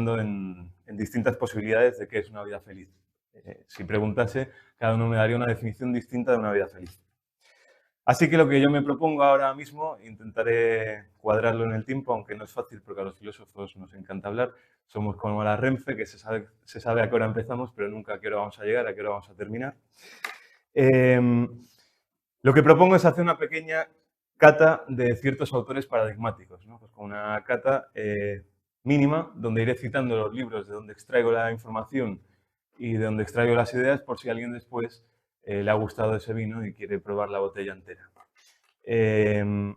pensando en distintas posibilidades de qué es una vida feliz. Si preguntase, cada uno me daría una definición distinta de una vida feliz. Así que lo que yo me propongo ahora mismo, intentaré cuadrarlo en el tiempo, aunque no es fácil porque a los filósofos nos encanta hablar. Somos como la Renfe, que se sabe a qué hora empezamos, pero nunca a qué hora vamos a llegar, a qué hora vamos a terminar. Lo que propongo es hacer una pequeña cata de ciertos autores paradigmáticos, ¿no? Pues con una cata mínima, donde iré citando los libros de donde extraigo la información y de donde extraigo las ideas, por si a alguien después le ha gustado ese vino y quiere probar la botella entera. En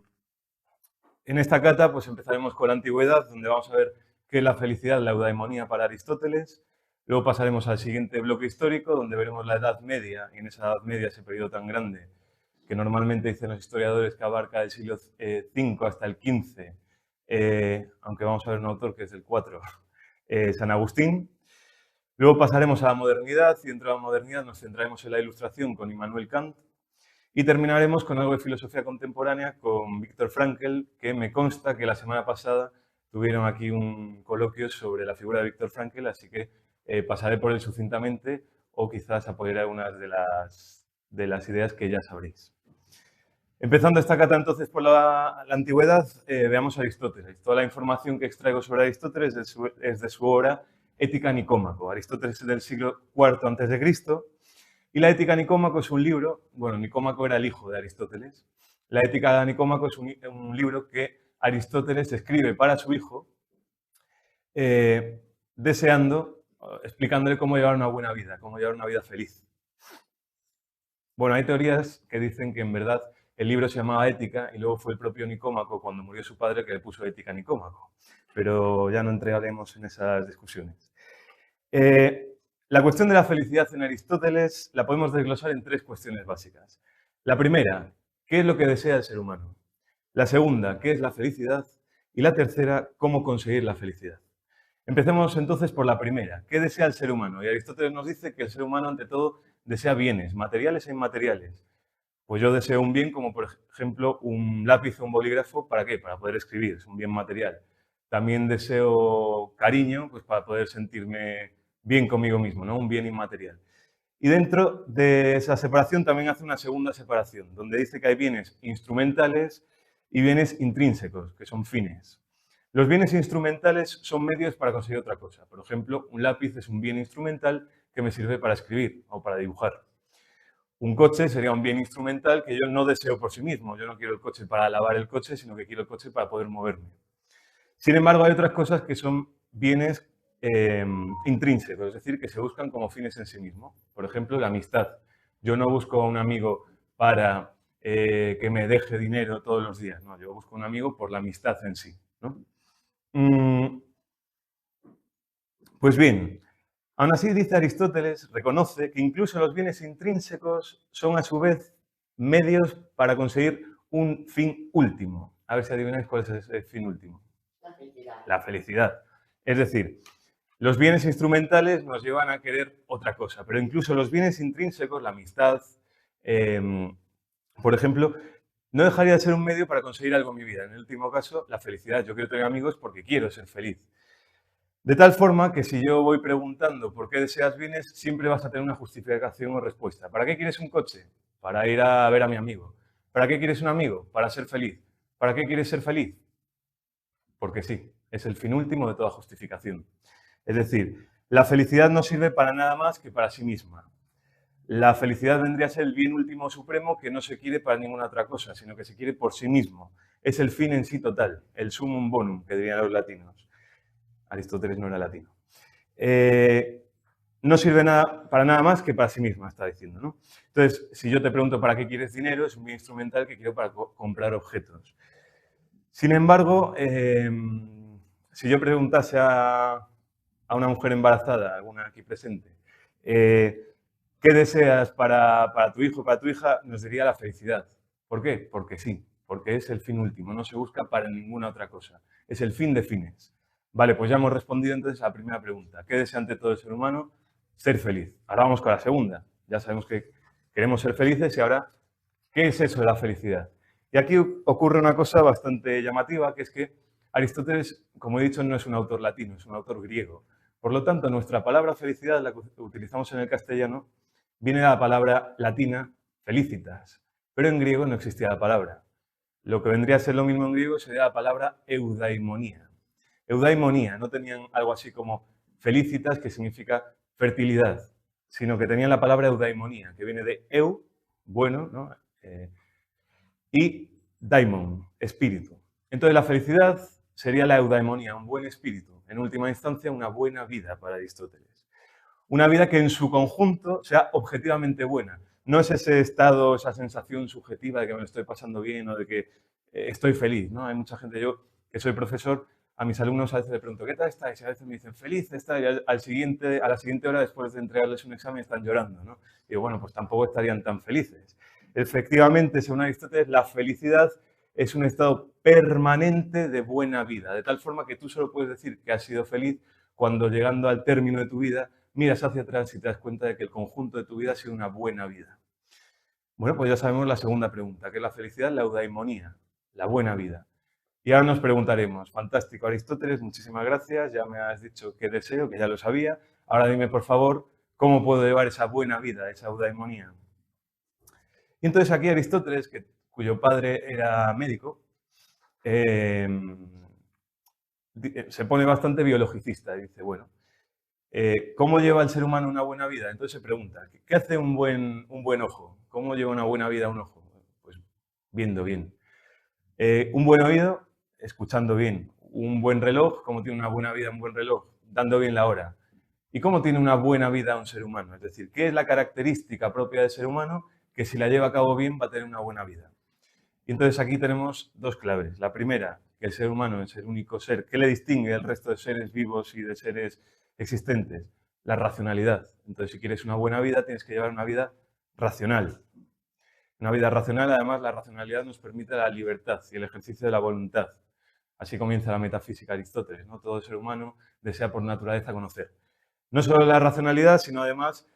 esta cata pues empezaremos con la antigüedad, donde vamos a ver qué es la felicidad, la eudaimonía para Aristóteles. Luego pasaremos al siguiente bloque histórico, donde veremos la Edad Media, y en esa Edad Media, ese periodo tan grande, que normalmente dicen los historiadores que abarca del siglo V hasta el XV, aunque vamos a ver un autor que es del IV, San Agustín. Luego pasaremos a la modernidad, y dentro de la modernidad nos centraremos en la Ilustración con Immanuel Kant, y terminaremos con algo de filosofía contemporánea con Viktor Frankl, que me consta que la semana pasada tuvieron aquí un coloquio sobre la figura de Viktor Frankl, así que pasaré por él sucintamente o quizás apoyaré algunas de las ideas que ya sabréis. Empezando esta cata entonces por la antigüedad, veamos a Aristóteles. Toda la información que extraigo sobre Aristóteles es de su obra Ética Nicómaco. Aristóteles es del siglo IV a.C. y la Ética Nicómaco es un libro, bueno, Nicómaco era el hijo de Aristóteles. La Ética Nicómaco es un libro que Aristóteles escribe para su hijo, explicándole cómo llevar una buena vida, cómo llevar una vida feliz. Bueno, hay teorías que dicen que en verdad el libro se llamaba Ética y luego fue el propio Nicómaco, cuando murió su padre, que le puso Ética Nicómaco. Pero ya no entraremos en esas discusiones. La cuestión de la felicidad en Aristóteles la podemos desglosar en tres cuestiones básicas. La primera, ¿qué es lo que desea el ser humano? La segunda, ¿qué es la felicidad? Y la tercera, ¿cómo conseguir la felicidad? Empecemos entonces por la primera, ¿qué desea el ser humano? Y Aristóteles nos dice que el ser humano, ante todo, desea bienes, materiales e inmateriales. Pues yo deseo un bien como, por ejemplo, un lápiz o un bolígrafo. ¿Para qué? Para poder escribir, es un bien material. También deseo cariño, pues para poder sentirme bien conmigo mismo, ¿no? Un bien inmaterial. Y dentro de esa separación también hace una segunda separación, donde dice que hay bienes instrumentales y bienes intrínsecos, que son fines. Los bienes instrumentales son medios para conseguir otra cosa. Por ejemplo, un lápiz es un bien instrumental que me sirve para escribir o para dibujar. Un coche sería un bien instrumental que yo no deseo por sí mismo. Yo no quiero el coche para lavar el coche, sino que quiero el coche para poder moverme. Sin embargo, hay otras cosas que son bienes intrínsecos, es decir, que se buscan como fines en sí mismos. Por ejemplo, la amistad. Yo no busco a un amigo para que me deje dinero todos los días. No, yo busco a un amigo por la amistad en sí, ¿no? Pues bien, aún así, dice Aristóteles, reconoce que incluso los bienes intrínsecos son a su vez medios para conseguir un fin último. A ver si adivináis cuál es ese fin último. La felicidad. La felicidad. Es decir, los bienes instrumentales nos llevan a querer otra cosa, pero incluso los bienes intrínsecos, la amistad, por ejemplo, no dejaría de ser un medio para conseguir algo en mi vida. En el último caso, la felicidad. Yo quiero tener amigos porque quiero ser feliz. De tal forma que si yo voy preguntando por qué deseas bienes, siempre vas a tener una justificación o respuesta. ¿Para qué quieres un coche? Para ir a ver a mi amigo. ¿Para qué quieres un amigo? Para ser feliz. ¿Para qué quieres ser feliz? Porque sí, es el fin último de toda justificación. Es decir, la felicidad no sirve para nada más que para sí misma. La felicidad vendría a ser el bien último supremo que no se quiere para ninguna otra cosa, sino que se quiere por sí mismo. Es el fin en sí total, el summum bonum, que dirían los latinos. Aristóteles no era latino. No sirve para nada más que para sí misma, está diciendo, ¿no? Entonces, si yo te pregunto para qué quieres dinero, es un bien instrumental que quiero para comprar objetos. Sin embargo, si yo preguntase a una mujer embarazada, alguna aquí presente, ¿qué deseas para tu hijo o para tu hija? Nos diría la felicidad. ¿Por qué? Porque sí, porque es el fin último, no se busca para ninguna otra cosa. Es el fin de fines. Vale, pues ya hemos respondido entonces a la primera pregunta. ¿Qué desea ante todo el ser humano? Ser feliz. Ahora vamos con la segunda. Ya sabemos que queremos ser felices y ahora, ¿qué es eso de la felicidad? Y aquí ocurre una cosa bastante llamativa, que es que Aristóteles, como he dicho, no es un autor latino, es un autor griego. Por lo tanto, nuestra palabra felicidad, la que utilizamos en el castellano, viene de la palabra latina felicitas, pero en griego no existía la palabra. Lo que vendría a ser lo mismo en griego sería la palabra eudaimonía. Eudaimonía, no tenían algo así como felicitas, que significa fertilidad, sino que tenían la palabra eudaimonía, que viene de eu, bueno, ¿no? Y daimon, espíritu. Entonces la felicidad sería la eudaimonía, un buen espíritu, en última instancia una buena vida para Aristóteles. Una vida que en su conjunto sea objetivamente buena. No es ese estado, esa sensación subjetiva de que me lo estoy pasando bien o de que estoy feliz, ¿no? Hay mucha gente, yo que soy profesor, a mis alumnos a veces les pregunto, ¿qué tal estáis? Y a veces me dicen, feliz está, y a la siguiente hora, después de entregarles un examen, están llorando, ¿no? Y digo, bueno, pues tampoco estarían tan felices. Efectivamente, según Aristóteles, la felicidad es un estado permanente de buena vida, de tal forma que tú solo puedes decir que has sido feliz cuando, llegando al término de tu vida, miras hacia atrás y te das cuenta de que el conjunto de tu vida ha sido una buena vida. Bueno, pues ya sabemos la segunda pregunta, que es la felicidad, la eudaimonía, la buena vida. Y ahora nos preguntaremos, fantástico Aristóteles, muchísimas gracias, ya me has dicho qué deseo, que ya lo sabía. Ahora dime, por favor, cómo puedo llevar esa buena vida, esa eudaimonía. Y entonces aquí Aristóteles, cuyo padre era médico, se pone bastante biologicista y dice, bueno, ¿cómo lleva el ser humano una buena vida? Entonces se pregunta, ¿qué hace un buen ojo? ¿Cómo lleva una buena vida un ojo? Pues viendo bien. Un buen oído, escuchando bien. Un buen reloj, ¿cómo tiene una buena vida un buen reloj? Dando bien la hora. ¿Y cómo tiene una buena vida un ser humano? Es decir, ¿qué es la característica propia del ser humano que si la lleva a cabo bien va a tener una buena vida? Y entonces aquí tenemos dos claves. La primera, que el ser humano es el único ser que le distingue del resto de seres vivos y de seres existentes, la racionalidad. Entonces, si quieres una buena vida, tienes que llevar una vida racional. Una vida racional, además, la racionalidad nos permite la libertad y el ejercicio de la voluntad. Así comienza la metafísica de Aristóteles, ¿no? Todo ser humano desea por naturaleza conocer. No solo la racionalidad, sino además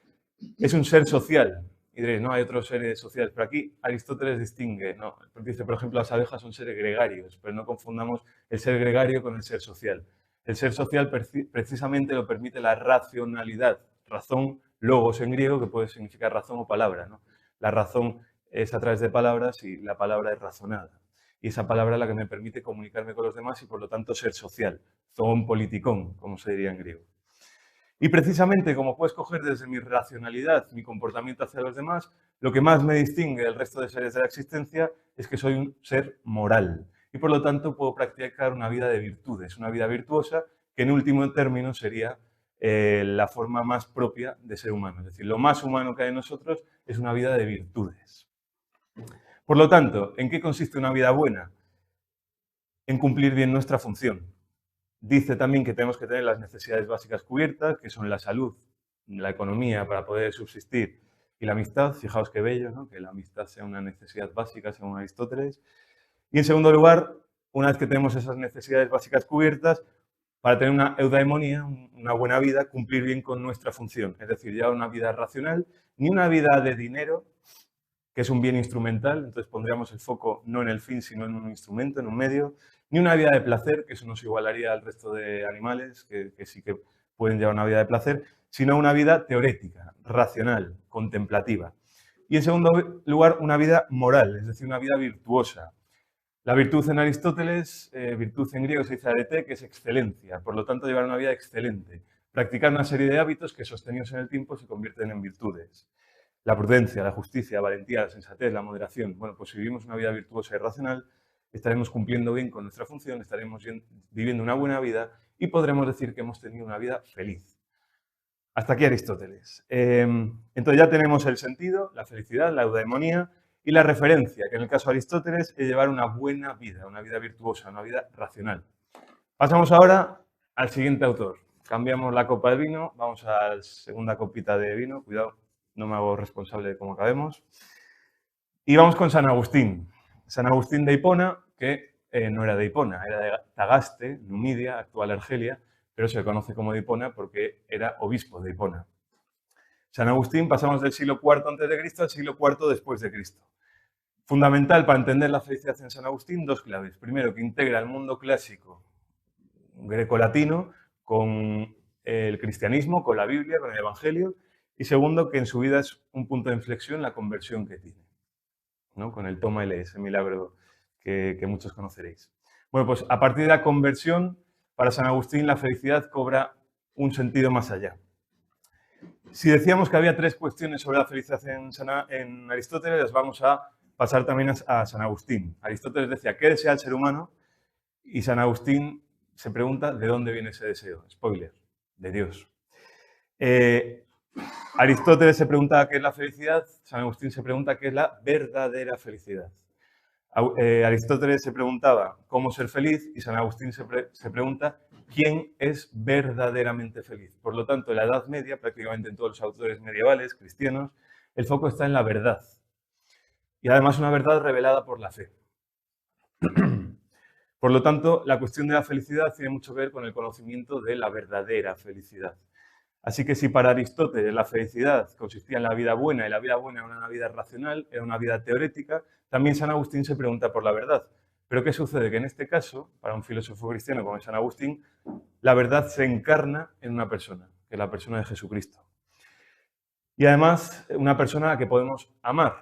es un ser social. Y diréis, no, hay otros seres sociales, pero aquí Aristóteles distingue, ¿no? Dice, por ejemplo, las abejas son seres gregarios, pero no confundamos el ser gregario con el ser social. El ser social precisamente lo permite la racionalidad, razón, logos en griego, que puede significar razón o palabra, ¿no? La razón es a través de palabras y la palabra es razonada. Y esa palabra es la que me permite comunicarme con los demás y por lo tanto ser social, zoon politikon, como se diría en griego. Y precisamente como puedo escoger desde mi racionalidad, mi comportamiento hacia los demás, lo que más me distingue del resto de seres de la existencia es que soy un ser moral. Y por lo tanto puedo practicar una vida de virtudes, una vida virtuosa, que en último término sería la forma más propia de ser humano. Es decir, lo más humano que hay en nosotros es una vida de virtudes. Por lo tanto, ¿en qué consiste una vida buena? En cumplir bien nuestra función. Dice también que tenemos que tener las necesidades básicas cubiertas, que son la salud, la economía para poder subsistir y la amistad. Fijaos qué bello, ¿no? Que la amistad sea una necesidad básica según Aristóteles. Y en segundo lugar, una vez que tenemos esas necesidades básicas cubiertas, para tener una eudaimonía, una buena vida, cumplir bien con nuestra función. Es decir, ya una vida racional, ni una vida de dinero, que es un bien instrumental, entonces pondríamos el foco no en el fin, sino en un instrumento, en un medio, ni una vida de placer, que eso nos igualaría al resto de animales, que sí que pueden llevar una vida de placer, sino una vida teorética, racional, contemplativa. Y en segundo lugar, una vida moral, es decir, una vida virtuosa. La virtud en Aristóteles, virtud en griego se dice arete, que es excelencia, por lo tanto llevar una vida excelente. Practicar una serie de hábitos que sostenidos en el tiempo se convierten en virtudes. La prudencia, la justicia, la valentía, la sensatez, la moderación. Bueno, pues si vivimos una vida virtuosa y racional, estaremos cumpliendo bien con nuestra función, estaremos viviendo una buena vida y podremos decir que hemos tenido una vida feliz. Hasta aquí Aristóteles. Entonces ya tenemos el sentido, la felicidad, la eudaimonía y la referencia, que en el caso de Aristóteles es llevar una buena vida, una vida virtuosa, una vida racional. Pasamos ahora al siguiente autor. Cambiamos la copa de vino, vamos a la segunda copita de vino, cuidado. No me hago responsable de cómo acabemos. Y vamos con San Agustín. San Agustín de Hipona, que no era de Hipona, era de Tagaste, Numidia, actual Argelia, pero se le conoce como de Hipona porque era obispo de Hipona. San Agustín, pasamos del siglo IV a.C. al siglo IV después de Cristo. Fundamental para entender la felicidad en San Agustín, dos claves. Primero, que integra el mundo clásico grecolatino, con el cristianismo, con la Biblia, con el Evangelio, y segundo, que en su vida es un punto de inflexión la conversión que tiene, ¿no? Con el toma y lee, ese milagro que muchos conoceréis. Bueno, pues a partir de la conversión, para San Agustín la felicidad cobra un sentido más allá. Si decíamos que había 3 cuestiones sobre la felicidad en Aristóteles, las vamos a pasar también a San Agustín. Aristóteles decía, ¿qué desea el ser humano? Y San Agustín se pregunta, ¿de dónde viene ese deseo? Spoiler, de Dios. Aristóteles se pregunta qué es la felicidad, San Agustín se pregunta qué es la verdadera felicidad. Aristóteles se preguntaba cómo ser feliz y San Agustín se pregunta quién es verdaderamente feliz. Por lo tanto, en la Edad Media, prácticamente en todos los autores medievales, cristianos, el foco está en la verdad. Y además una verdad revelada por la fe. Por lo tanto, la cuestión de la felicidad tiene mucho que ver con el conocimiento de la verdadera felicidad. Así que si para Aristóteles la felicidad consistía en la vida buena y la vida buena era una vida racional, era una vida teórica, también San Agustín se pregunta por la verdad. Pero ¿qué sucede? Que en este caso, para un filósofo cristiano como es San Agustín, la verdad se encarna en una persona, que es la persona de Jesucristo. Y además, una persona a la que podemos amar.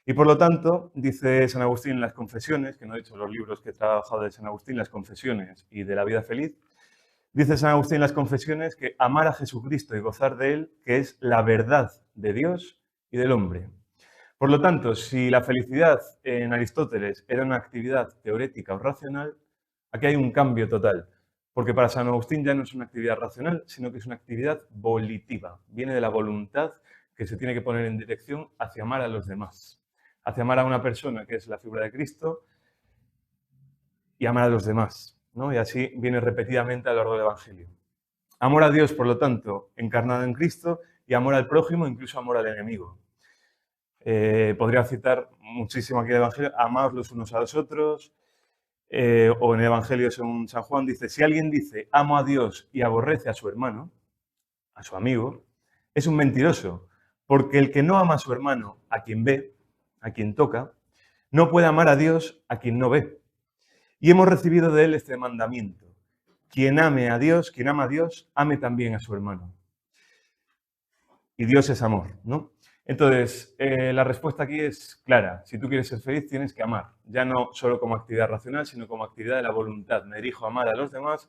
Y por lo tanto, dice San Agustín en las Confesiones, que no he dicho los libros que he trabajado de San Agustín, las Confesiones y de la vida feliz, dice San Agustín en las Confesiones que amar a Jesucristo y gozar de Él, que es la verdad de Dios y del hombre. Por lo tanto, si la felicidad en Aristóteles era una actividad teórica o racional, aquí hay un cambio total. Porque para San Agustín ya no es una actividad racional, sino que es una actividad volitiva. Viene de la voluntad que se tiene que poner en dirección hacia amar a los demás. Hacia amar a una persona que es la figura de Cristo y amar a los demás. ¿no? Y así viene repetidamente a lo largo del Evangelio. Amor a Dios, por lo tanto, encarnado en Cristo, y amor al prójimo, incluso amor al enemigo. Podría citar muchísimo aquí el Evangelio, amaos los unos a los otros, o en el Evangelio según San Juan dice, si alguien dice amo a Dios y aborrece a su hermano, a su amigo, es un mentiroso, porque el que no ama a su hermano, a quien ve, a quien toca, no puede amar a Dios a quien no ve. Y hemos recibido de él este mandamiento. Quien ame a Dios, quien ama a Dios, ame también a su hermano. Y Dios es amor, ¿no? Entonces, la respuesta aquí es clara. Si tú quieres ser feliz, tienes que amar. Ya no solo como actividad racional, sino como actividad de la voluntad. Me dirijo a amar a los demás,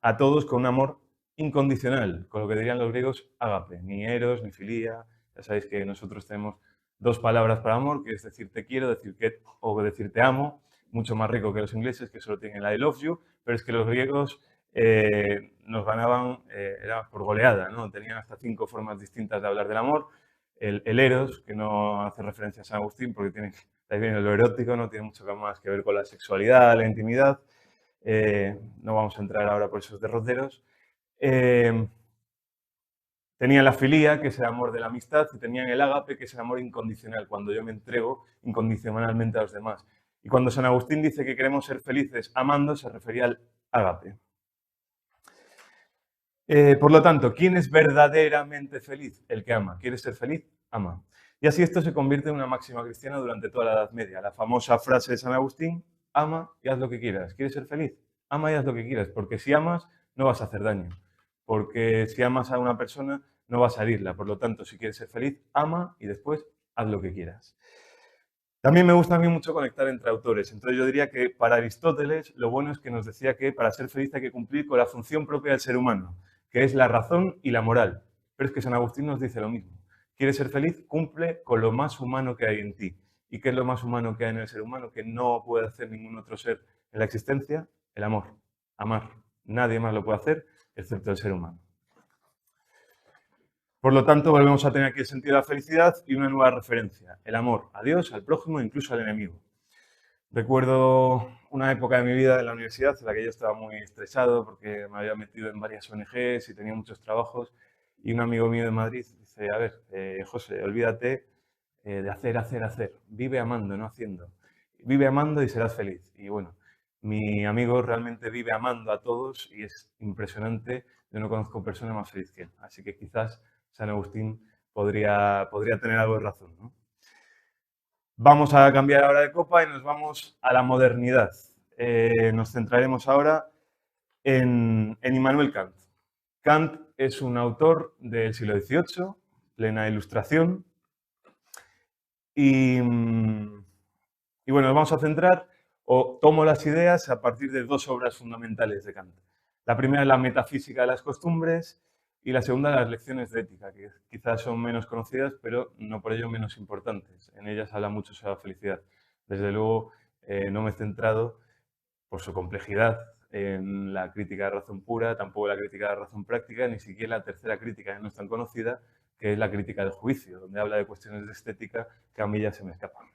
a todos con un amor incondicional, con lo que dirían los griegos, ágape. Ni eros, ni filía. Ya sabéis que nosotros tenemos 2 palabras para amor, que es decir te quiero, o decir te amo. Mucho más rico que los ingleses, que solo tienen la I love you, pero es que los griegos nos ganaban, era por goleada, ¿no? Tenían hasta 5 formas distintas de hablar del amor. El eros, que no hace referencia a San Agustín, porque tiene, ahí viene lo erótico, no tiene mucho más que ver con la sexualidad, la intimidad. No vamos a entrar ahora por esos derroteros. Tenían la filía, que es el amor de la amistad, y tenían el ágape, que es el amor incondicional, cuando yo me entrego incondicionalmente a los demás. Y cuando San Agustín dice que queremos ser felices amando, se refería al ágape. Por lo tanto, ¿quién es verdaderamente feliz? El que ama. ¿Quieres ser feliz? Ama. Y así esto se convierte en una máxima cristiana durante toda la Edad Media. La famosa frase de San Agustín, ama y haz lo que quieras. ¿Quieres ser feliz? Ama y haz lo que quieras, porque si amas, no vas a hacer daño. Porque si amas a una persona, no vas a herirla. Por lo tanto, si quieres ser feliz, ama y después haz lo que quieras. También me gusta a mí mucho conectar entre autores. Entonces yo diría que para Aristóteles lo bueno es que nos decía que para ser feliz hay que cumplir con la función propia del ser humano, que es la razón y la moral. Pero es que San Agustín nos dice lo mismo. ¿Quieres ser feliz? Cumple con lo más humano que hay en ti. ¿Y qué es lo más humano que hay en el ser humano que no puede hacer ningún otro ser en la existencia? El amor. Amar. Nadie más lo puede hacer excepto el ser humano. Por lo tanto, volvemos a tener aquí el sentido de la felicidad y una nueva referencia, el amor a Dios, al prójimo e incluso al enemigo. Recuerdo una época de mi vida en la universidad en la que yo estaba muy estresado porque me había metido en varias ONGs y tenía muchos trabajos y un amigo mío de Madrid dice, a ver, José, olvídate de hacer. Vive amando, no haciendo. Vive amando y serás feliz. Y bueno, mi amigo realmente vive amando a todos y es impresionante. Yo no conozco persona más feliz que él. Así que quizás San Agustín podría tener algo de razón, ¿no? Vamos a cambiar ahora de copa y nos vamos a la modernidad. nos centraremos ahora en Immanuel Kant. Kant es un autor del siglo XVIII, plena Ilustración, y bueno, nos vamos a centrar, o tomo las ideas a partir de dos obras fundamentales de Kant. La primera es la Metafísica de las Costumbres y la segunda las Lecciones de Ética, que quizás son menos conocidas, pero no por ello menos importantes. En ellas habla mucho sobre la felicidad. Desde luego, no me he centrado, por su complejidad, en la crítica de razón pura, tampoco la crítica de razón práctica, ni siquiera la tercera crítica, que no es tan conocida, que es la crítica del juicio, donde habla de cuestiones de estética que a mí ya se me escapan.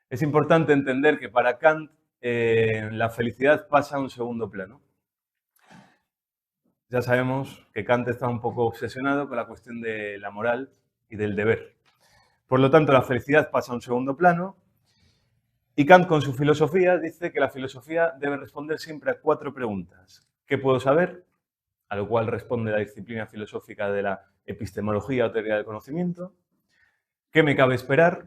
Es importante entender que para Kant la felicidad pasa a un segundo plano. Ya sabemos que Kant está un poco obsesionado con la cuestión de la moral y del deber. Por lo tanto, la felicidad pasa a un segundo plano y Kant, con su filosofía, dice que la filosofía debe responder siempre a 4 preguntas. ¿Qué puedo saber? A lo cual responde la disciplina filosófica de la epistemología o teoría del conocimiento. ¿Qué me cabe esperar?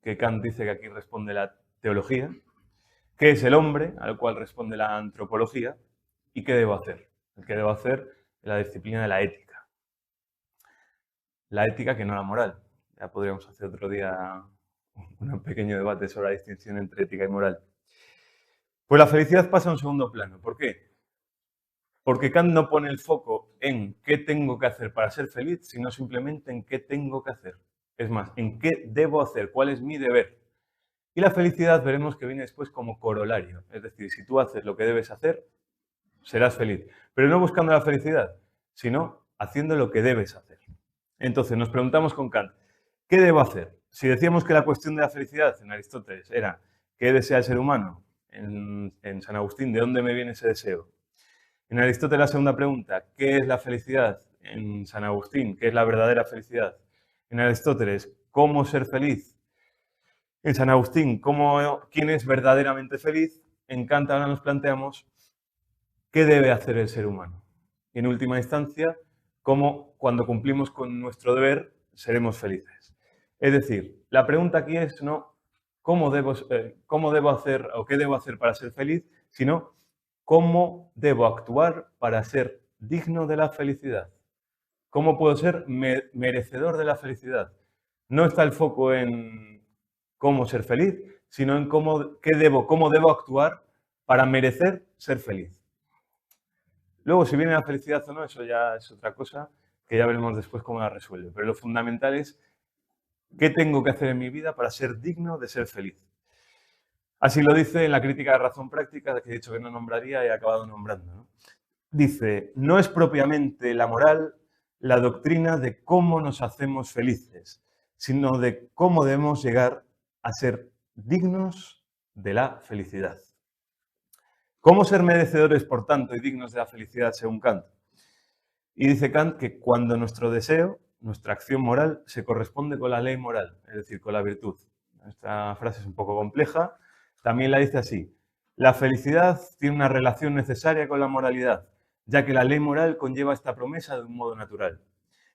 Que Kant dice que aquí responde la teología. ¿Qué es el hombre? Al cual responde la antropología. ¿Y qué debo hacer? El que debo hacer es la disciplina de la ética. La ética que no la moral. Ya podríamos hacer otro día un pequeño debate sobre la distinción entre ética y moral. Pues la felicidad pasa a un segundo plano. ¿Por qué? Porque Kant no pone el foco en qué tengo que hacer para ser feliz, sino simplemente en qué tengo que hacer. Es más, en qué debo hacer, cuál es mi deber. Y la felicidad veremos que viene después como corolario. Es decir, si tú haces lo que debes hacer, serás feliz. Pero no buscando la felicidad, sino haciendo lo que debes hacer. Entonces nos preguntamos con Kant, ¿qué debo hacer? Si decíamos que la cuestión de la felicidad en Aristóteles era ¿qué desea el ser humano? En San Agustín, ¿de dónde me viene ese deseo? En Aristóteles la segunda pregunta, ¿qué es la felicidad? En San Agustín, ¿qué es la verdadera felicidad? En Aristóteles, ¿cómo ser feliz? En San Agustín, ¿quién es verdaderamente feliz? En Kant ahora nos planteamos qué debe hacer el ser humano. Y en última instancia, cómo cuando cumplimos con nuestro deber seremos felices. Es decir, la pregunta aquí es no cómo debo hacer o qué debo hacer para ser feliz, sino cómo debo actuar para ser digno de la felicidad. ¿Cómo puedo ser merecedor de la felicidad? No está el foco en cómo ser feliz, sino en cómo debo actuar para merecer ser feliz. Luego, si viene la felicidad o no, eso ya es otra cosa que ya veremos después cómo la resuelve. Pero lo fundamental es qué tengo que hacer en mi vida para ser digno de ser feliz. Así lo dice en la crítica de razón práctica, que he dicho que no nombraría y he acabado nombrando, ¿no? Dice, no es propiamente la moral la doctrina de cómo nos hacemos felices, sino de cómo debemos llegar a ser dignos de la felicidad. ¿Cómo ser merecedores, por tanto, y dignos de la felicidad según Kant? Y dice Kant que cuando nuestro deseo, nuestra acción moral, se corresponde con la ley moral, es decir, con la virtud. Esta frase es un poco compleja. También la dice así. La felicidad tiene una relación necesaria con la moralidad, ya que la ley moral conlleva esta promesa de un modo natural.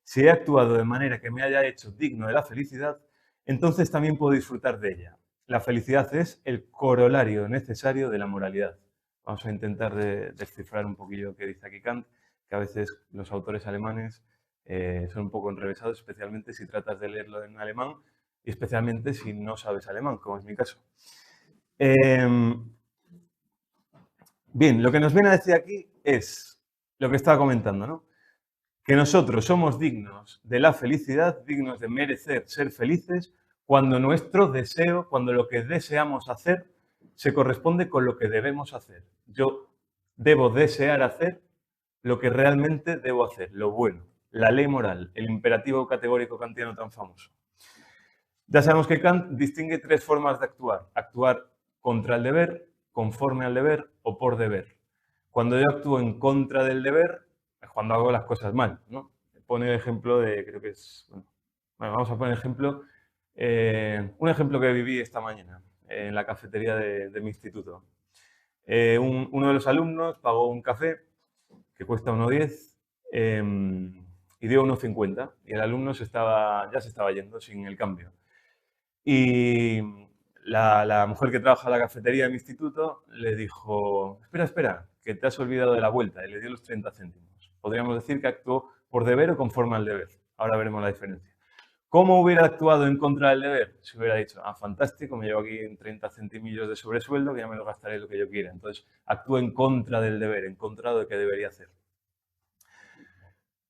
Si he actuado de manera que me haya hecho digno de la felicidad, entonces también puedo disfrutar de ella. La felicidad es el corolario necesario de la moralidad. Vamos a intentar descifrar un poquillo qué dice aquí Kant, que a veces los autores alemanes son un poco enrevesados, especialmente si tratas de leerlo en alemán y especialmente si no sabes alemán, como es mi caso. Bien, lo que nos viene a decir aquí es lo que estaba comentando, ¿no? Que nosotros somos dignos de la felicidad, dignos de merecer ser felices, cuando nuestro deseo, cuando lo que deseamos hacer, se corresponde con lo que debemos hacer. Yo debo desear hacer lo que realmente debo hacer, lo bueno, la ley moral, el imperativo categórico kantiano tan famoso. Ya sabemos que Kant distingue 3 formas de actuar. Actuar contra el deber, conforme al deber o por deber. Cuando yo actúo en contra del deber, es cuando hago las cosas mal, ¿no? Pone el ejemplo de, creo que es, bueno, vamos a poner ejemplo, un ejemplo que viví esta mañana en la cafetería de mi instituto. Uno de los alumnos pagó un café que cuesta 1,10 y dio 1,50 y el alumno ya se estaba yendo sin el cambio. Y la mujer que trabaja en la cafetería de mi instituto le dijo, espera, espera, que te has olvidado de la vuelta, y le dio los 30 céntimos. Podríamos decir que actuó por deber o conforme al deber. Ahora veremos la diferencia. ¿Cómo hubiera actuado en contra del deber? Si hubiera dicho, ah, fantástico, me llevo aquí en 30 centimillos de sobresueldo, que ya me lo gastaré lo que yo quiera. Entonces, actúo en contra del deber, en contra de lo que debería hacer.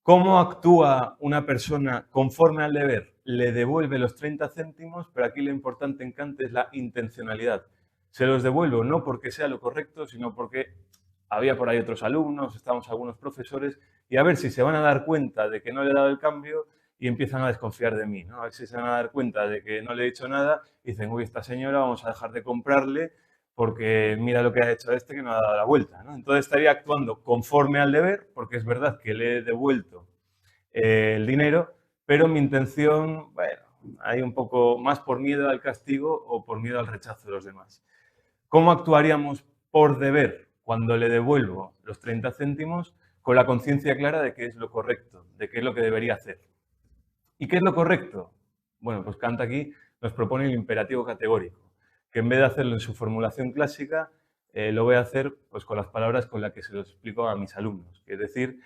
¿Cómo actúa una persona conforme al deber? Le devuelve los 30 céntimos, pero aquí lo importante en Kant es la intencionalidad. Se los devuelvo no porque sea lo correcto, sino porque había por ahí otros alumnos, estábamos algunos profesores, y a ver si se van a dar cuenta de que no le he dado el cambio y empiezan a desconfiar de mí, ¿no? A ver si se van a dar cuenta de que no le he dicho nada y dicen, uy, esta señora vamos a dejar de comprarle porque mira lo que ha hecho este que no ha dado la vuelta, ¿no? Entonces estaría actuando conforme al deber, porque es verdad que le he devuelto el dinero, pero mi intención, bueno, hay un poco más por miedo al castigo o por miedo al rechazo de los demás. ¿Cómo actuaríamos por deber cuando le devuelvo los 30 céntimos con la conciencia clara de qué es lo correcto, de qué es lo que debería hacer? ¿Y qué es lo correcto? Bueno, pues Kant aquí nos propone el imperativo categórico, que en vez de hacerlo en su formulación clásica, lo voy a hacer pues, con las palabras con las que se lo explico a mis alumnos, que es decir,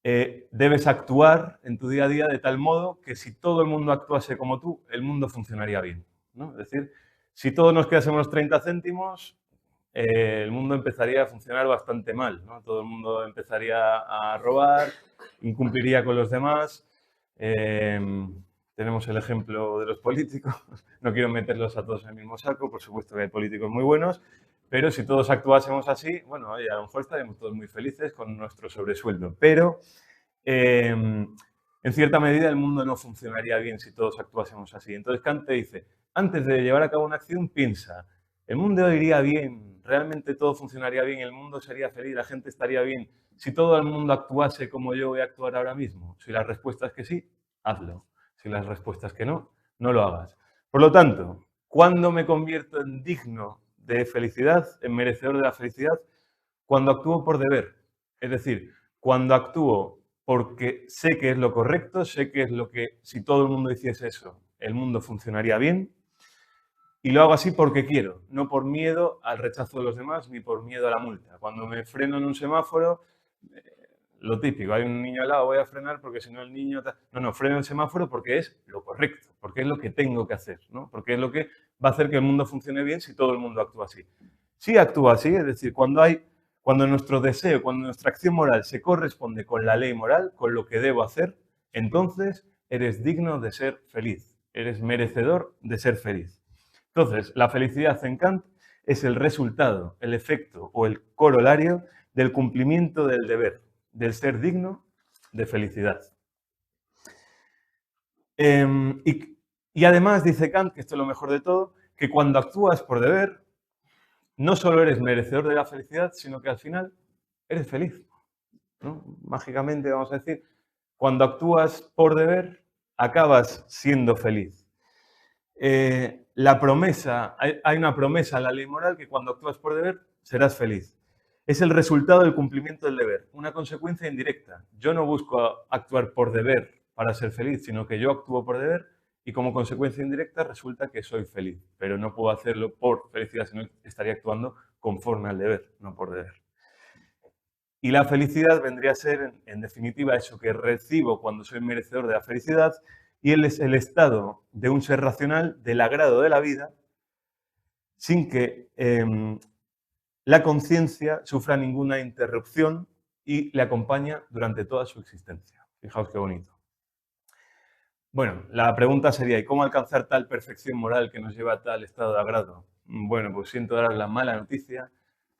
debes actuar en tu día a día de tal modo que si todo el mundo actuase como tú, el mundo funcionaría bien, ¿no? Es decir, si todos nos quedásemos los 30 céntimos, el mundo empezaría a funcionar bastante mal, ¿no? Todo el mundo empezaría a robar, incumpliría con los demás. Tenemos el ejemplo de los políticos. No quiero meterlos a todos en el mismo saco, por supuesto que hay políticos muy buenos, pero si todos actuásemos así, bueno, oye, a lo mejor estaríamos todos muy felices con nuestro sobresueldo. Pero, en cierta medida, el mundo no funcionaría bien si todos actuásemos así. Entonces Kant te dice, antes de llevar a cabo una acción, piensa, ¿el mundo iría bien? ¿Realmente todo funcionaría bien? ¿El mundo sería feliz? ¿La gente estaría bien? Si todo el mundo actuase como yo voy a actuar ahora mismo. Si la respuesta es que sí, hazlo. Si la respuesta es que no, no lo hagas. Por lo tanto, ¿cuándo me convierto en digno de felicidad, en merecedor de la felicidad? Cuando actúo por deber. Es decir, cuando actúo porque sé que es lo correcto, sé que es lo que, si todo el mundo hiciese eso, el mundo funcionaría bien, y lo hago así porque quiero, no por miedo al rechazo de los demás ni por miedo a la multa. Cuando me freno en un semáforo, lo típico, hay un niño al lado, voy a frenar porque si no el niño... No, no, freno el semáforo porque es lo correcto, porque es lo que tengo que hacer, ¿no? Porque es lo que va a hacer que el mundo funcione bien si todo el mundo actúa así. Si actúa así, es decir, cuando nuestro deseo, cuando nuestra acción moral se corresponde con la ley moral, con lo que debo hacer, entonces eres digno de ser feliz, eres merecedor de ser feliz. Entonces, la felicidad en Kant es el resultado, el efecto o el corolario del cumplimiento del deber, del ser digno de felicidad. Y además dice Kant, que esto es lo mejor de todo, que cuando actúas por deber, no solo eres merecedor de la felicidad, sino que al final eres feliz, ¿no? Mágicamente, vamos a decir, cuando actúas por deber, acabas siendo feliz. La promesa, hay una promesa en la ley moral que cuando actúas por deber, serás feliz. Es el resultado del cumplimiento del deber, una consecuencia indirecta. Yo no busco actuar por deber para ser feliz, sino que yo actúo por deber y como consecuencia indirecta resulta que soy feliz. Pero no puedo hacerlo por felicidad, sino que estaría actuando conforme al deber, no por deber. Y la felicidad vendría a ser, en definitiva, eso que recibo cuando soy merecedor de la felicidad, y él es el estado de un ser racional del agrado de la vida, sin que la conciencia sufra ninguna interrupción y le acompaña durante toda su existencia. Fijaos qué bonito. Bueno, la pregunta sería, ¿y cómo alcanzar tal perfección moral que nos lleva a tal estado de agrado? Bueno, pues siento dar la mala noticia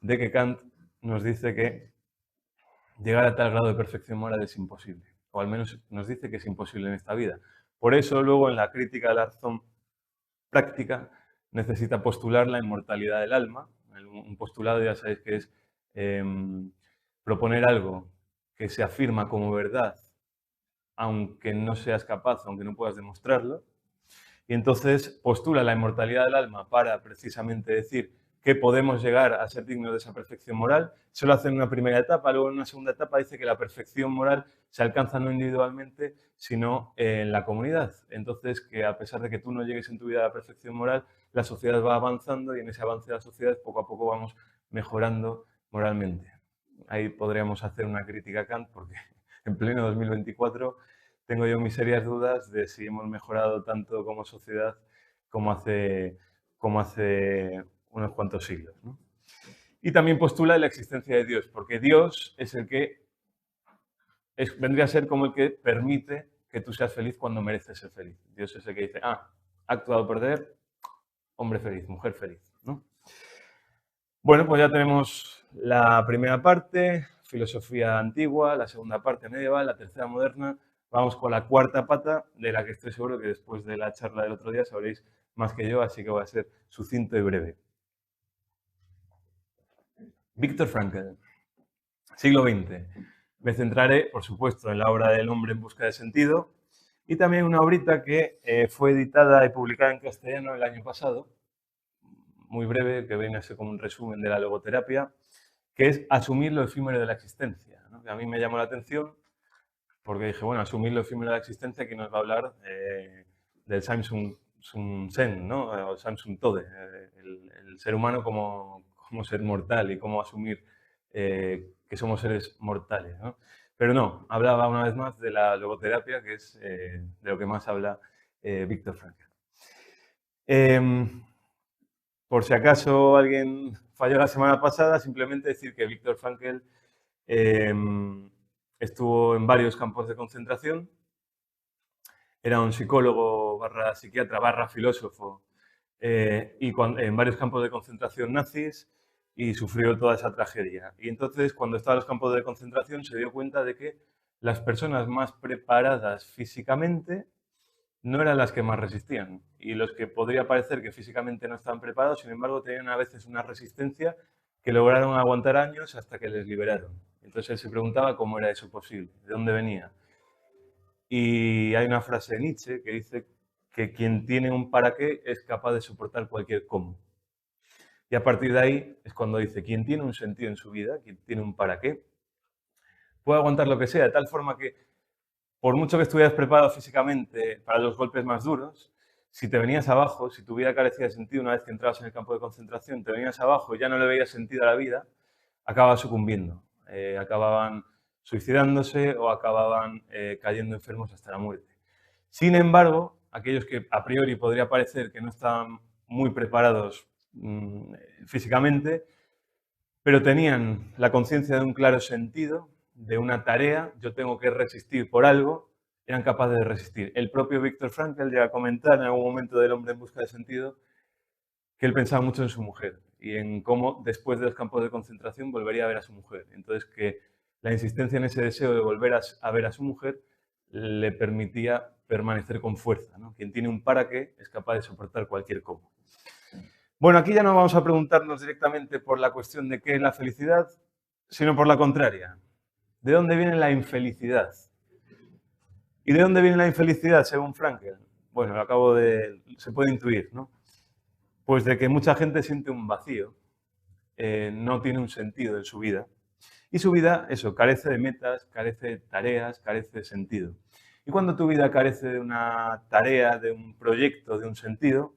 de que Kant nos dice que llegar a tal grado de perfección moral es imposible, o al menos nos dice que es imposible en esta vida. Por eso luego en la crítica de la razón práctica necesita postular la inmortalidad del alma. Un postulado ya sabéis que es proponer algo que se afirma como verdad, aunque no seas capaz, aunque no puedas demostrarlo. Y entonces postula la inmortalidad del alma para precisamente decir que podemos llegar a ser dignos de esa perfección moral. Eso lo hace en una primera etapa, luego en una segunda etapa dice que la perfección moral se alcanza no individualmente, sino en la comunidad. Entonces, que a pesar de que tú no llegues en tu vida a la perfección moral, la sociedad va avanzando y en ese avance de la sociedad poco a poco vamos mejorando moralmente. Ahí podríamos hacer una crítica a Kant porque en pleno 2024 tengo yo mis serias dudas de si hemos mejorado tanto como sociedad como hace unos cuantos siglos, ¿no? Y también postula la existencia de Dios, porque Dios es el que vendría a ser como el que permite que tú seas feliz cuando mereces ser feliz. Dios es el que dice, ha actuado por deber, hombre feliz, mujer feliz, ¿no? Bueno, pues ya tenemos la primera parte, filosofía antigua, la segunda parte medieval, la tercera moderna. Vamos con la cuarta pata, de la que estoy seguro que después de la charla del otro día sabréis más que yo, así que voy a ser sucinto y breve. Viktor Frankl, siglo XX. Me centraré, por supuesto, en la obra del hombre en busca de sentido y también una obrita que fue editada y publicada en castellano el año pasado, muy breve, que viene a ser como un resumen de la logoterapia, que es asumir lo efímero de la existencia, ¿no? Que a mí me llamó la atención porque dije, bueno, asumir lo efímero de la existencia, que nos va a hablar del Samsung Sen, ¿no? O Samsung Tode, el ser humano como ser mortal y cómo asumir que somos seres mortales, ¿no? Pero no, hablaba una vez más de la logoterapia, que es de lo que más habla Viktor Frankl. Por si acaso alguien falló la semana pasada, simplemente decir que Viktor Frankl estuvo en varios campos de concentración. Era un psicólogo barra psiquiatra barra filósofo y en varios campos de concentración nazis y sufrió toda esa tragedia. Y entonces, cuando estaba en los campos de concentración, se dio cuenta de que las personas más preparadas físicamente no eran las que más resistían. Y los que podría parecer que físicamente no estaban preparados, sin embargo, tenían a veces una resistencia que lograron aguantar años hasta que les liberaron. Entonces él se preguntaba cómo era eso posible, de dónde venía. Y hay una frase de Nietzsche que dice que quien tiene un para qué es capaz de soportar cualquier cómo. Y a partir de ahí es cuando dice, quien tiene un sentido en su vida, quien tiene un para qué, puede aguantar lo que sea, de tal forma que por mucho que estuvieras preparado físicamente para los golpes más duros, si te venías abajo, si tu vida carecía de sentido una vez que entrabas en el campo de concentración, te venías abajo y ya no le veías sentido a la vida, acababas sucumbiendo, acababan suicidándose o acababan cayendo enfermos hasta la muerte. Sin embargo, aquellos que a priori podría parecer que no estaban muy preparados físicamente, pero tenían la conciencia de un claro sentido, de una tarea, yo tengo que resistir por algo, eran capaces de resistir. El propio Viktor Frankl llega a comentar en algún momento del hombre en busca de sentido que él pensaba mucho en su mujer y en cómo después de los campos de concentración volvería a ver a su mujer. Entonces que la insistencia en ese deseo de volver a ver a su mujer le permitía permanecer con fuerza, ¿no? Quien tiene un para qué es capaz de soportar cualquier cómo. Bueno, aquí ya no vamos a preguntarnos directamente por la cuestión de qué es la felicidad, sino por la contraria. ¿De dónde viene la infelicidad? ¿Y de dónde viene la infelicidad, según Frankl? Bueno, se puede intuir, ¿no? Pues de que mucha gente siente un vacío, no tiene un sentido en su vida. Y su vida, eso, carece de metas, carece de tareas, carece de sentido. Y cuando tu vida carece de una tarea, de un proyecto, de un sentido,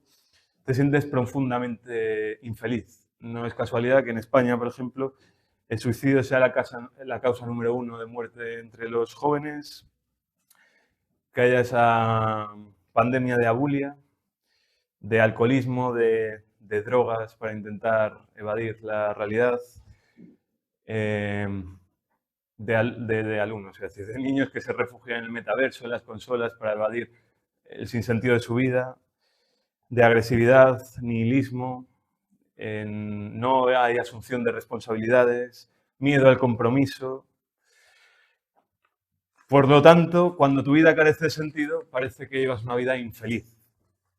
te sientes profundamente infeliz. No es casualidad que en España, por ejemplo, el suicidio sea la causa número 1 de muerte entre los jóvenes, que haya esa pandemia de abulia, de alcoholismo, de drogas para intentar evadir la realidad, de alumnos, es decir, de niños que se refugian en el metaverso, en las consolas para evadir el sinsentido de su vida, de agresividad, nihilismo, no hay asunción de responsabilidades, miedo al compromiso. Por lo tanto, cuando tu vida carece de sentido, parece que llevas una vida infeliz.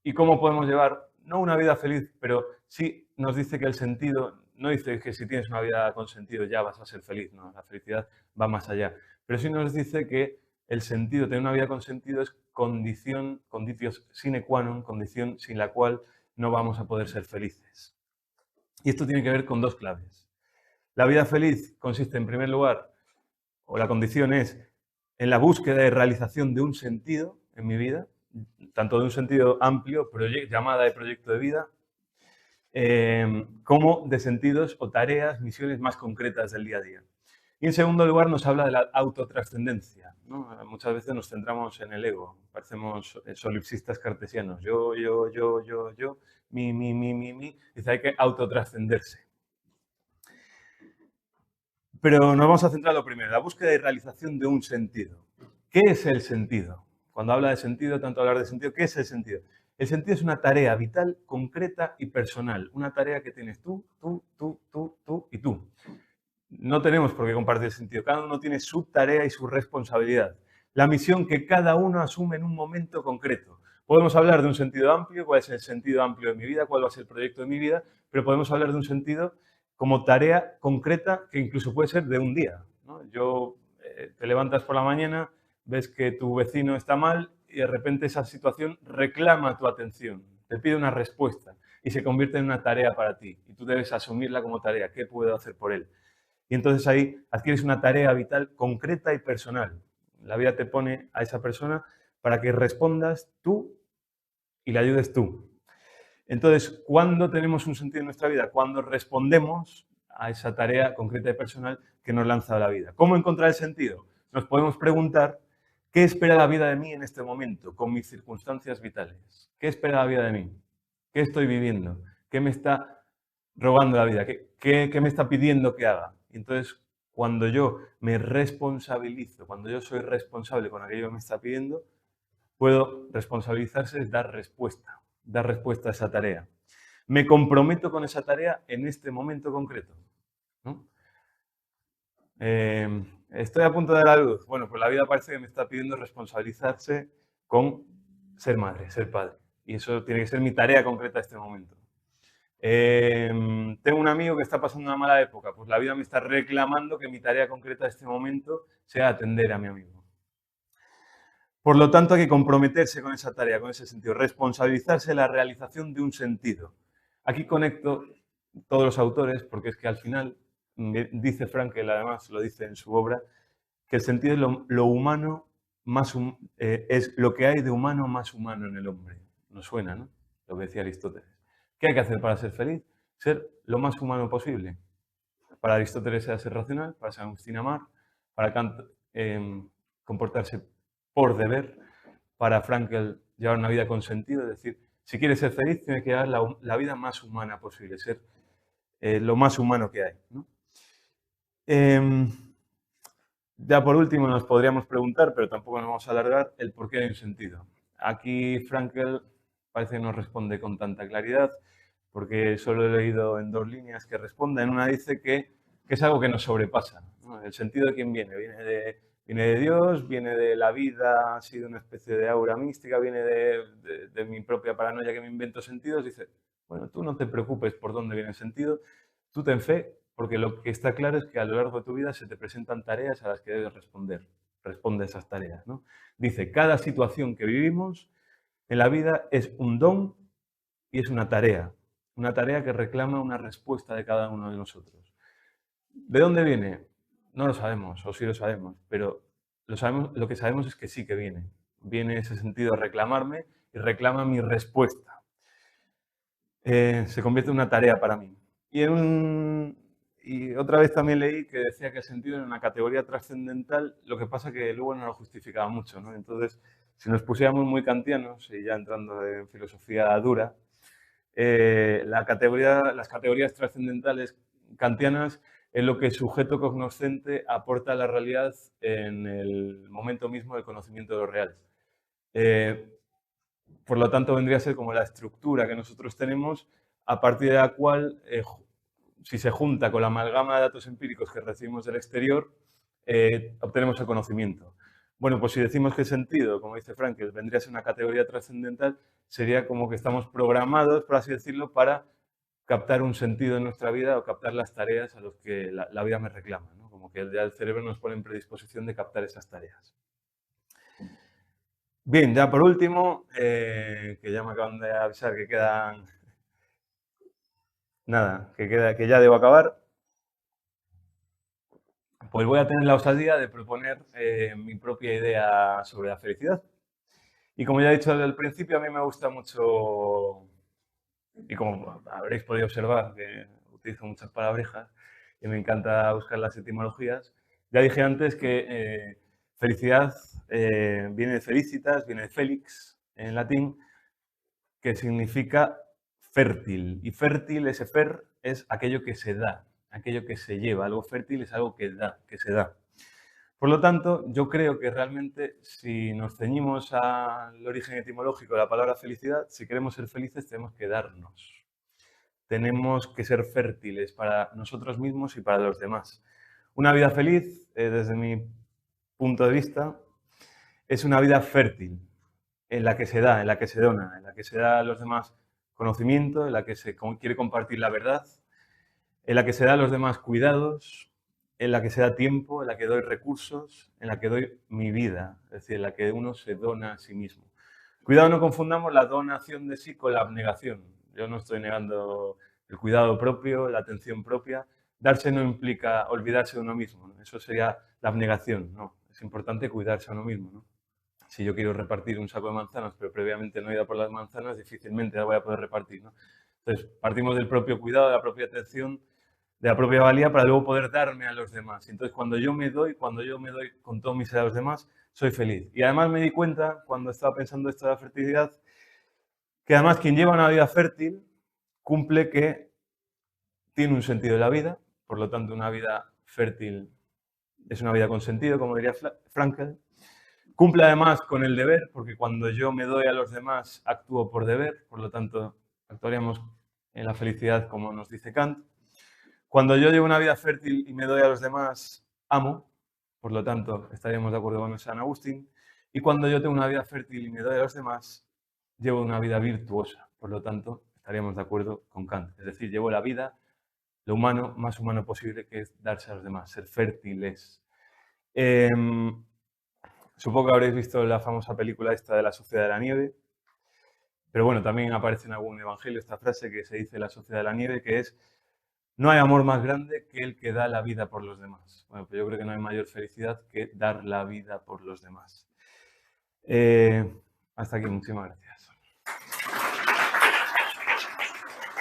¿Y cómo podemos llevar, no una vida feliz, pero sí nos dice que el sentido, no dice que si tienes una vida con sentido ya vas a ser feliz, no, la felicidad va más allá, pero sí nos dice que el sentido, tener una vida con sentido es conditio sine qua non, condición sin la cual no vamos a poder ser felices. Y esto tiene que ver con dos claves. La vida feliz consiste, en primer lugar, o la condición es, en la búsqueda y realización de un sentido en mi vida, tanto de un sentido amplio, llamada de proyecto de vida, como de sentidos o tareas, misiones más concretas del día a día. Y en segundo lugar nos habla de la autotrascendencia, ¿no? Muchas veces nos centramos en el ego, parecemos solipsistas cartesianos, yo, mi. Dice, hay que autotrascenderse. Pero nos vamos a centrar en lo primero, la búsqueda y realización de un sentido. ¿Qué es el sentido? Cuando habla de sentido, tanto hablar de sentido, ¿qué es el sentido? El sentido es una tarea vital, concreta y personal. Una tarea que tienes tú y tú. No tenemos por qué compartir el sentido. Cada uno tiene su tarea y su responsabilidad. La misión que cada uno asume en un momento concreto. Podemos hablar de un sentido amplio, cuál es el sentido amplio de mi vida, cuál va a ser el proyecto de mi vida, pero podemos hablar de un sentido como tarea concreta que incluso puede ser de un día, ¿no? Te levantas por la mañana, ves que tu vecino está mal y de repente esa situación reclama tu atención, te pide una respuesta y se convierte en una tarea para ti y tú debes asumirla como tarea. ¿Qué puedo hacer por él? Y entonces ahí adquieres una tarea vital concreta y personal. La vida te pone a esa persona para que respondas tú y le ayudes tú. Entonces, ¿cuándo tenemos un sentido en nuestra vida? Cuando respondemos a esa tarea concreta y personal que nos lanza la vida. ¿Cómo encontrar el sentido? Nos podemos preguntar, ¿qué espera la vida de mí en este momento, con mis circunstancias vitales? ¿Qué espera la vida de mí? ¿Qué estoy viviendo? ¿Qué me está rogando la vida? ¿Qué me está pidiendo que haga? Entonces, cuando yo me responsabilizo, cuando yo soy responsable con aquello que me está pidiendo, puedo responsabilizarse es dar respuesta a esa tarea. Me comprometo con esa tarea en este momento concreto, ¿no? Estoy a punto de dar a luz. Bueno, pues la vida parece que me está pidiendo responsabilizarse con ser madre, ser padre. Y eso tiene que ser mi tarea concreta en este momento. Tengo un amigo que está pasando una mala época. Pues la vida me está reclamando que mi tarea concreta en este momento sea atender a mi amigo. Por lo tanto, hay que comprometerse con esa tarea, con ese sentido, responsabilizarse de la realización de un sentido. Aquí conecto todos los autores, porque es que al final, dice Frankl, además lo dice en su obra, que el sentido es lo humano más es lo que hay de humano más humano en el hombre. Nos suena, ¿no? Lo que decía Aristóteles. ¿Qué hay que hacer para ser feliz? Ser lo más humano posible. Para Aristóteles era ser racional, para San Agustín amar, para Kant comportarse por deber, para Frankl llevar una vida con sentido, es decir, si quieres ser feliz tienes que llevar la vida más humana posible, ser lo más humano que hay, ¿no? Ya por último nos podríamos preguntar, pero tampoco nos vamos a alargar, el por qué hay un sentido. Aquí Frankl parece que no responde con tanta claridad, porque solo he leído en 2 líneas que responda. En una dice que es algo que nos sobrepasa, ¿no? ¿El sentido de quién viene? Viene de Dios, viene de la vida, ha sido una especie de aura mística, viene de mi propia paranoia que me invento sentidos. Dice, bueno, tú no te preocupes por dónde viene el sentido, tú ten fe, porque lo que está claro es que a lo largo de tu vida se te presentan tareas a las que debes responder. Responde a esas tareas, ¿no? Dice, cada situación que vivimos en la vida es un don y es una tarea que reclama una respuesta de cada uno de nosotros. ¿De dónde viene? No lo sabemos, o sí lo sabemos, pero lo que sabemos es que sí que viene. Viene ese sentido a reclamarme y reclama mi respuesta. Se convierte en una tarea para mí. Y otra vez también leí que decía que el sentido era una categoría trascendental, lo que pasa que luego no lo justificaba mucho, ¿no? Entonces, si nos pusiéramos muy kantianos, y ya entrando en filosofía dura, las categorías trascendentales kantianas es lo que el sujeto cognoscente aporta a la realidad en el momento mismo del conocimiento de lo real. Por lo tanto, vendría a ser como la estructura que nosotros tenemos, a partir de la cual, si se junta con la amalgama de datos empíricos que recibimos del exterior, obtenemos el conocimiento. Bueno, pues si decimos que el sentido, como dice Frankl, vendría a ser una categoría trascendental, sería como que estamos programados, por así decirlo, para captar un sentido en nuestra vida o captar las tareas a las que la vida me reclama, ¿no? Como que ya el cerebro nos pone en predisposición de captar esas tareas. Bien, ya por último, que ya me acaban de avisar que quedan nada, que ya debo acabar. Pues voy a tener la osadía de proponer mi propia idea sobre la felicidad. Y como ya he dicho al principio, a mí me gusta mucho, y como habréis podido observar, que utilizo muchas palabrejas y me encanta buscar las etimologías. Ya dije antes que felicidad viene de felicitas, viene de felix en latín, que significa fértil. Y fértil, ese fer, es aquello que se da, aquello que se lleva. Algo fértil es algo que da, que se da. Por lo tanto, yo creo que realmente si nos ceñimos al origen etimológico de la palabra felicidad, si queremos ser felices tenemos que darnos. Tenemos que ser fértiles para nosotros mismos y para los demás. Una vida feliz, desde mi punto de vista, es una vida fértil, en la que se da, en la que se dona, en la que se da a los demás conocimiento, en la que se quiere compartir la verdad, en la que se da a los demás cuidados, en la que se da tiempo, en la que doy recursos, en la que doy mi vida, es decir, en la que uno se dona a sí mismo. Cuidado, no confundamos la donación de sí con la abnegación. Yo no estoy negando el cuidado propio, la atención propia. Darse no implica olvidarse de uno mismo, ¿no? Eso sería la abnegación, no. Es importante cuidarse a uno mismo, ¿no? Si yo quiero repartir un saco de manzanas, pero previamente no he ido por las manzanas, difícilmente las voy a poder repartir, ¿no? Entonces, partimos del propio cuidado, de la propia atención, de la propia valía para luego poder darme a los demás. Entonces, cuando yo me doy con todo mi ser a los demás, soy feliz. Y además me di cuenta, cuando estaba pensando esto de la fertilidad, que además quien lleva una vida fértil cumple que tiene un sentido de la vida, por lo tanto una vida fértil es una vida con sentido, como diría Frankl. Cumple además con el deber, porque cuando yo me doy a los demás, actúo por deber, por lo tanto, actuaríamos en la felicidad como nos dice Kant. Cuando yo llevo una vida fértil y me doy a los demás, amo, por lo tanto, estaríamos de acuerdo con San Agustín. Y cuando yo tengo una vida fértil y me doy a los demás, llevo una vida virtuosa, por lo tanto, estaríamos de acuerdo con Kant. Es decir, llevo la vida, lo humano, más humano posible, que es darse a los demás, ser fértiles. Supongo que habréis visto la famosa película esta de la Sociedad de la Nieve, pero bueno, también aparece en algún evangelio esta frase que se dice en la Sociedad de la Nieve, que es: no hay amor más grande que el que da la vida por los demás. Bueno, pues yo creo que no hay mayor felicidad que dar la vida por los demás. Hasta aquí, muchísimas gracias.